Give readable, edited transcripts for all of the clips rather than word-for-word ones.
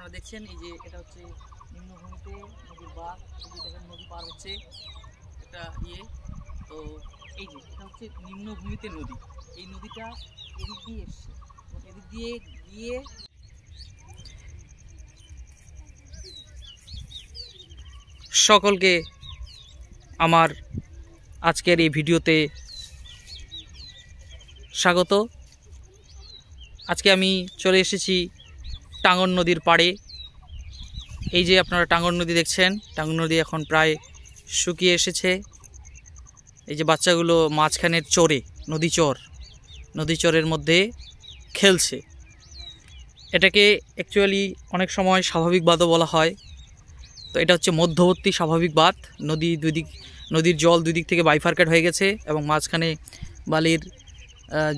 আপনারা দেখছেন এই যে এটা হচ্ছে নিম্নভূমিতে নদীর বাঁধ, দেখেন নদী পার হচ্ছে একটা তো এই যে এটা হচ্ছে নিম্নভূমিতে নদী। এই নদীটা এদিক দিয়ে এসছে এবং এদিক দিয়ে গিয়ে সকলকে আমার আজকের এই ভিডিওতে স্বাগত। আজকে আমি চলে এসেছি টাঙ্গন নদীর পাড়ে। এই যে আপনারা টাঙ্গন নদী দেখছেন, টাঙ্গন নদী এখন প্রায় শুকিয়ে এসেছে। এই যে বাচ্চাগুলো মাঝখানের চরে, নদী চরের মধ্যে খেলছে। এটাকে অ্যাকচুয়ালি অনেক সময় স্বাভাবিক বাঁধও বলা হয়। তো এটা হচ্ছে মধ্যবর্তী স্বাভাবিক বাঁধ। নদীর জল দুই দিক থেকে বাইফার্কেট হয়ে গেছে এবং মাঝখানে বালির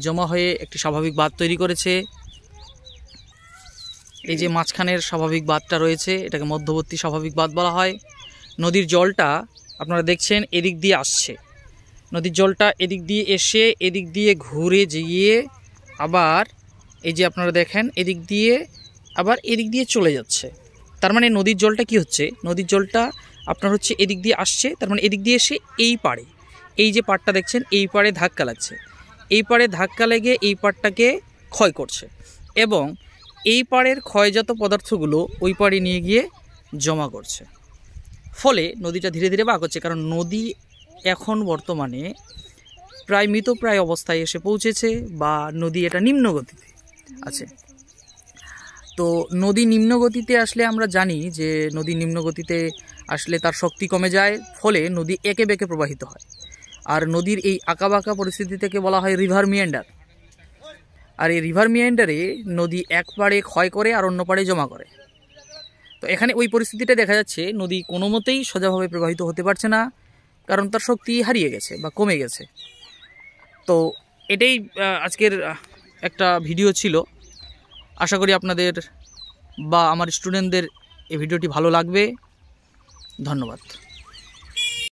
জমা হয়ে একটি স্বাভাবিক বাঁধ তৈরি করেছে। এই যে মাঝখানের স্বাভাবিক বাঁধটা রয়েছে, এটাকে মধ্যবর্তী স্বাভাবিক বাঁধ বলা হয়। নদীর জলটা আপনারা দেখছেন এদিক দিয়ে আসছে, নদীর জলটা এদিক দিয়ে এসে এদিক দিয়ে ঘুরে গিয়ে আবার এই যে আপনারা দেখেন এদিক দিয়ে আবার এদিক দিয়ে চলে যাচ্ছে। তার মানে নদীর জলটা কি হচ্ছে, নদীর জলটা আপনার হচ্ছে এদিক দিয়ে আসছে, তার মানে এদিক দিয়ে এসে এই পাড়ে, এই যে পাড়টা দেখছেন এই পাড়ে ধাক্কা লাগছে, এই পাড়ে ধাক্কা লেগে এই পাড়টাকে ক্ষয় করছে এবং এই পাড়ের ক্ষয়জাত পদার্থগুলো ওই পাড়ে নিয়ে গিয়ে জমা করছে। ফলে নদীটা ধীরে ধীরে বাঁক হচ্ছে, কারণ নদী এখন বর্তমানে প্রায় মৃতপ্রায় অবস্থায় এসে পৌঁছেছে বা নদী এটা নিম্নগতিতে আছে। তো নদী নিম্নগতিতে আসলে আমরা জানি যে নদী নিম্নগতিতে আসলে তার শক্তি কমে যায়, ফলে নদী এঁকে বেঁকে প্রবাহিত হয়। আর নদীর এই আঁকাবাঁকা পরিস্থিতি থেকে বলা হয় রিভার মিয়ান্ডার। আর এই রিভার মিয়ান্ডারে নদী এক পাড়ে ক্ষয় করে আর অন্য পাড়ে জমা করে। তো এখানে ওই পরিস্থিতিটা দেখা যাচ্ছে, নদী কোনো মতেই সোজাভাবে প্রবাহিত হতে পারছে না, কারণ তার শক্তি হারিয়ে গেছে বা কমে গেছে। তো এটাই আজকের একটা ভিডিও ছিল। আশা করি আপনাদের বা আমার স্টুডেন্টদের এই ভিডিওটি ভালো লাগবে। ধন্যবাদ।